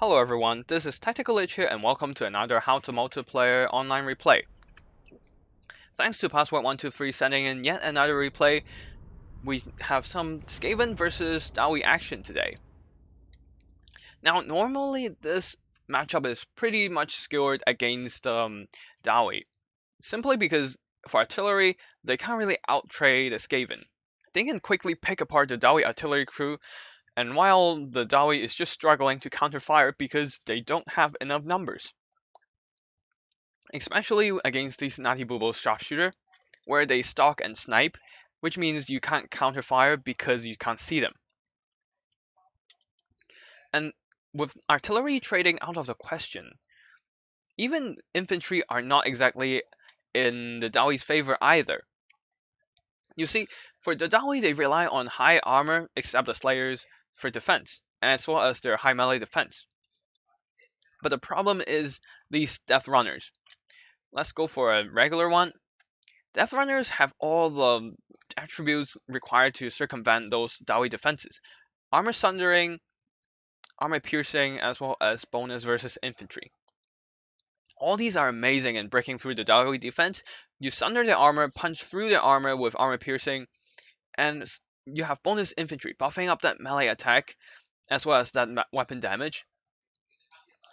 Hello everyone, this is Tactical Lich here and welcome to another How to Multiplayer online replay. Thanks to Password123 sending in yet another replay, we have some Skaven versus dawi action today. Now normally this matchup is pretty much skewed against dawi, simply because for artillery, they can't really outtrade the Skaven. They can quickly pick apart the dawi artillery crew, and while the dawi is just struggling to counterfire because they don't have enough numbers. Especially against these Natty Booble sharpshooter, where they stalk and snipe, which means you can't counterfire because you can't see them. And with artillery trading out of the question, even infantry are not exactly in the dawi's favor either. You see, for the dawi they rely on high armor, except the slayers, for defense, as well as their high melee defense. But the problem is these death runners. Let's go for a regular one. Death Runners have all the attributes required to circumvent those dawi defenses. Armor Sundering, Armor Piercing, as well as bonus versus infantry. All these are amazing in breaking through the dawi defense. You sunder their armor, punch through their armor with Armor Piercing, and you have bonus infantry, buffing up that melee attack, as well as that weapon damage.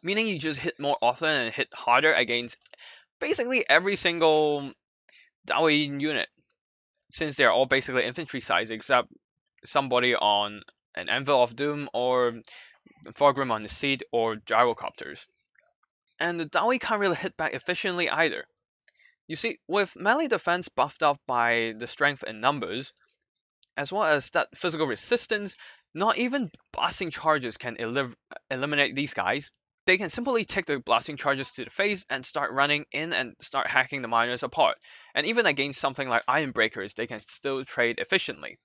Meaning you just hit more often and hit harder against basically every single dawi unit, since they're all basically infantry size except somebody on an Anvil of Doom or Thorgrim on the Seat or gyrocopters. And the dawi can't really hit back efficiently either. You see, with melee defense buffed up by the strength in numbers, as well as that physical resistance, not even blasting charges can eliminate these guys. They can simply take the blasting charges to the face and start running in and start hacking the miners apart. And even against something like Iron Breakers, they can still trade efficiently.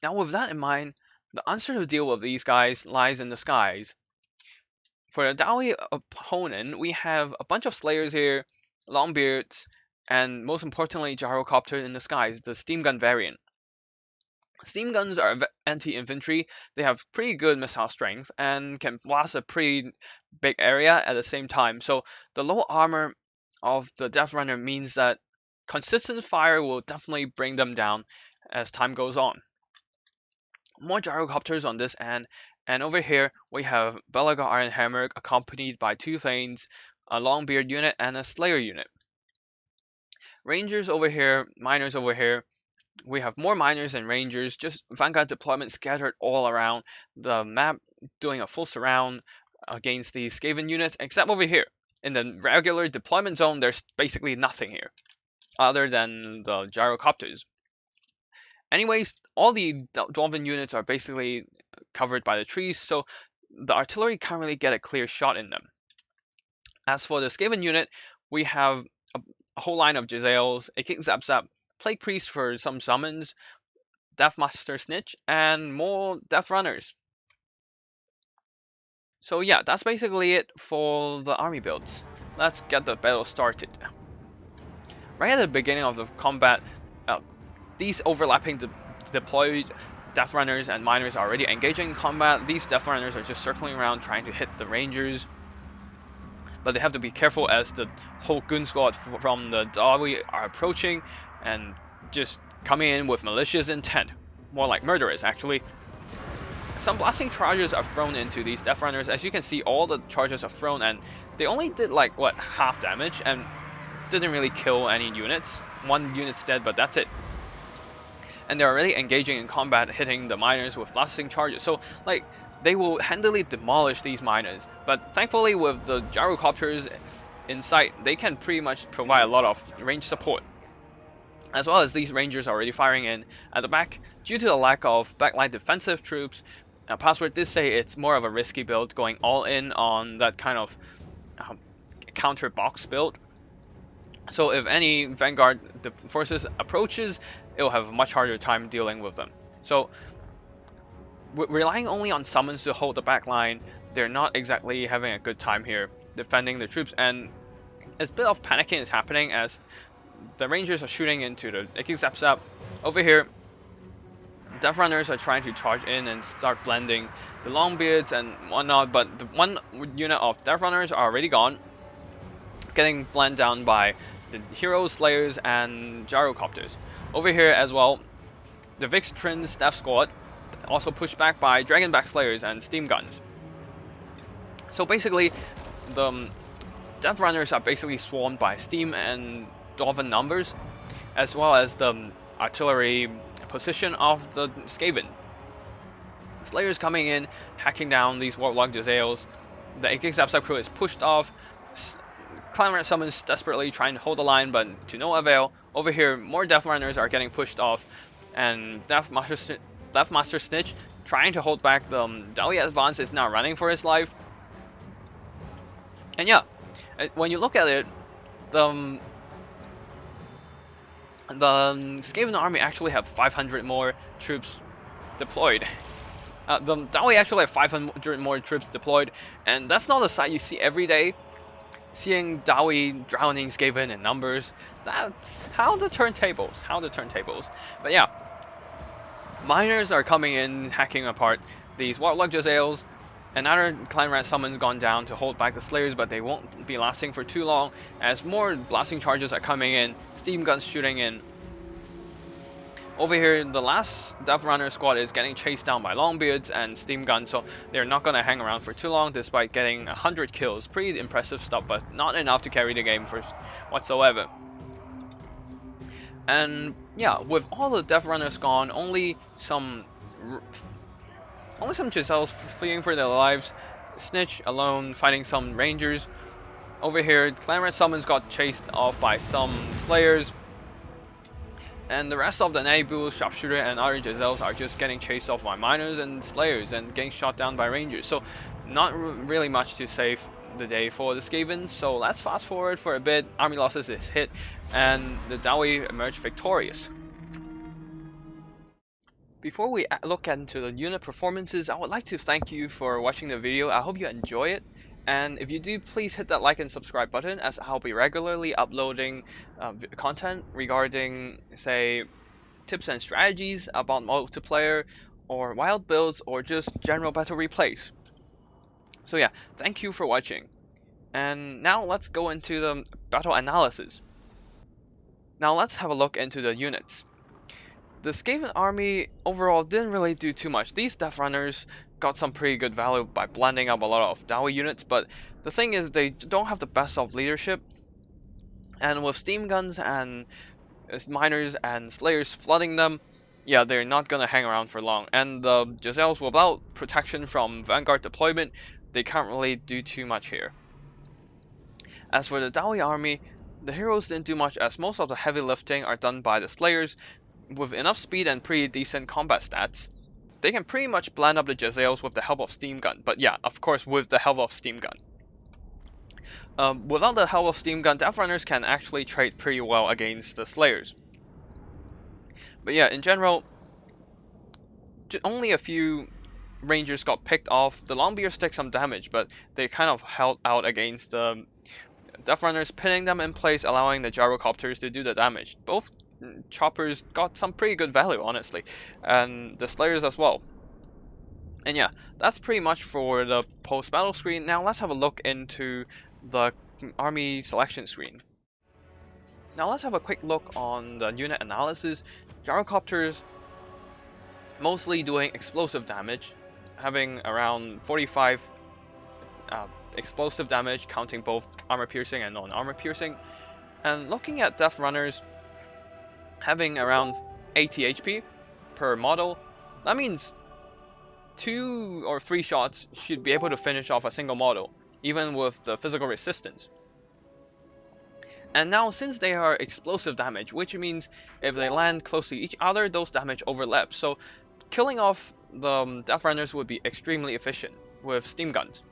Now with that in mind, the answer to deal with these guys lies in the skies. For the dawi opponent, we have a bunch of slayers here, longbeards, and most importantly gyrocopter in the skies, the steam gun variant. Steam guns are anti-infantry, they have pretty good missile strength and can blast a pretty big area at the same time, so the low armor of the Death Runner means that consistent fire will definitely bring them down as time goes on. More gyrocopters on this end, and over here we have Belaga Iron Hammer accompanied by two Thanes, a Longbeard unit, and a Slayer unit. Rangers over here, miners over here. We have more miners and rangers, just Vanguard deployment scattered all around the map, doing a full surround against these Skaven units, except over here. In the regular deployment zone, there's basically nothing here, other than the gyrocopters. Anyways, all the Dwarven units are basically covered by the trees, so the artillery can't really get a clear shot in them. As for the Skaven unit, we have a whole line of Jezzails, a King Zap Zap, Plague Priest for some summons, Deathmaster Snitch, and more Death Runners. So yeah, that's basically it for the army builds. Let's get the battle started. Right at the beginning of the combat, these overlapping deployed Death Runners and Miners are already engaging in combat. These Death Runners are just circling around trying to hit the Rangers. But they have to be careful as the whole Goon Squad from the dawi are approaching and just coming in with malicious intent. More like murderers, actually. Some blasting charges are thrown into these Death Runners. As you can see, all the charges are thrown and they only did like, what, half damage and didn't really kill any units. One unit's dead, but that's it. And they're already engaging in combat, hitting the miners with blasting charges. So, like, they will handily demolish these miners. But thankfully, with the gyrocopters in sight, they can pretty much provide a lot of range support. As well as these rangers already firing in at the back. Due to the lack of backline defensive troops, Password did say it's more of a risky build, going all in on that kind of counter box build. So if any Vanguard forces approaches, it will have a much harder time dealing with them. So relying only on summons to hold the back line, they're not exactly having a good time here defending the troops, and a bit of panicking is happening as the Rangers are shooting into the Icky Zap Zap. Over here, Death Runners are trying to charge in and start blending the Longbeards and whatnot, but the one unit of Death Runners are already gone, getting blended down by the Heroes, Slayers, and Gyrocopters. Over here as well, the Vixtrin's Death Squad also pushed back by Dragonback Slayers and Steam Guns. So basically, the Death Runners are basically swarmed by Steam and Dwarven numbers, as well as the artillery position of the Skaven. Slayers coming in, hacking down these Warlock Jezzails. The Gigzapsap crew is pushed off. Clan Summons desperately trying to hold the line, but to no avail. Over here, more Death Runners are getting pushed off, and Deathmaster Snitch, trying to hold back the dawi advance, is now running for his life. And yeah, when you look at it, the Skaven army actually have 500 more troops deployed. The dawi actually have 500 more troops deployed, and that's not a sight you see every day. Seeing dawi drowning Skaven in numbers, that's how the turntables. But yeah, miners are coming in, hacking apart these Warlock Jezzails. Another Clan Rat Summons gone down to hold back the Slayers, but they won't be lasting for too long, as more blasting charges are coming in, Steam Guns shooting in. Over here, the last Death Runner squad is getting chased down by Longbeards and Steam Guns, so they're not going to hang around for too long despite getting 100 kills. Pretty impressive stuff, but not enough to carry the game for whatsoever. And yeah, with all the Death Runners gone, only some Jezzails fleeing for their lives. Snitch alone fighting some Rangers. Over here, Clan Red Summons got chased off by some Slayers. And the rest of the Nabu, Sharpshooter, and other Jezzails are just getting chased off by Miners and Slayers and getting shot down by Rangers. So not really much to save the day for the Skaven. So let's fast forward for a bit. Army losses is hit, and the dawi emerged victorious. Before we look into the unit performances, I would like to thank you for watching the video. I hope you enjoy it. And if you do, please hit that like and subscribe button, as I'll be regularly uploading content regarding, say, tips and strategies about multiplayer or wild builds or just general battle replays. So yeah, thank you for watching. And now let's go into the battle analysis. Now let's have a look into the units. The Skaven army overall didn't really do too much. These Death Runners got some pretty good value by blending up a lot of dawi units, but the thing is they don't have the best of leadership. And with Steam Guns and Miners and Slayers flooding them, yeah, they're not gonna hang around for long. And the Jezzails, without protection from Vanguard deployment, they can't really do too much here. As for the dawi army, the heroes didn't do much, as most of the heavy lifting are done by the Slayers. With enough speed and pretty decent combat stats, they can pretty much blend up the Jezzails with the help of Steam Gun. But yeah, of course, with the help of Steam Gun. Without the help of Steam Gun, Death Runners can actually trade pretty well against the Slayers. But yeah, in general, only a few Rangers got picked off. The Longbeards took some damage, but they kind of held out against the Death Runners, pinning them in place, allowing the Gyrocopters to do the damage. Both choppers got some pretty good value, honestly, and the Slayers as well. And yeah, that's pretty much for the post-battle screen. Now let's have a look into the army selection screen. Now let's have a quick look on the unit analysis. Gyrocopters mostly doing explosive damage, having around 45 explosive damage, counting both armor piercing and non-armor piercing. And looking at Death Runners, having around 80 HP per model, that means 2 or 3 shots should be able to finish off a single model, even with the physical resistance. And now, since they are explosive damage, which means if they land close to each other, those damage overlap. So killing off the Death Runners would be extremely efficient with Steam Guns.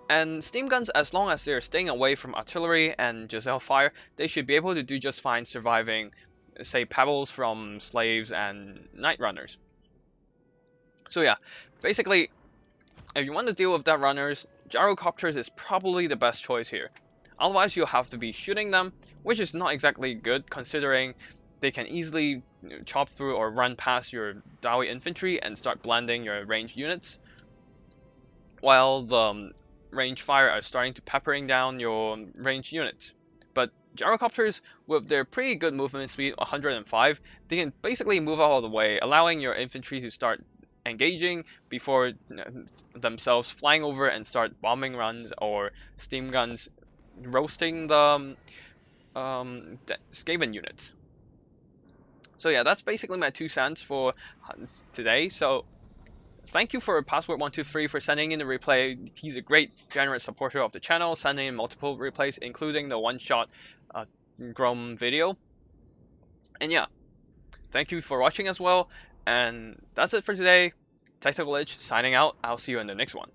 And Steam Guns, as long as they're staying away from artillery and Jezzail fire, they should be able to do just fine surviving, say, pebbles from Slaves and Night Runners. So yeah, basically, if you want to deal with Death Runners, Gyrocopters is probably the best choice here. Otherwise, you'll have to be shooting them, which is not exactly good, considering they can easily chop through or run past your dawi infantry and start blending your ranged units, while the range fire are starting to peppering down your ranged units. But gyrocopters, with their pretty good movement speed, 105, they can basically move out of the way, allowing your infantry to start engaging before themselves flying over and start bombing runs or steam guns, roasting the Skaven units. So yeah, that's basically my 2 cents for today. So thank you for Password123 for sending in the replay. He's a great, generous supporter of the channel, sending in multiple replays, including the one-shot Grom video. And yeah, thank you for watching as well. And that's it for today. Technical Glitch signing out. I'll see you in the next one.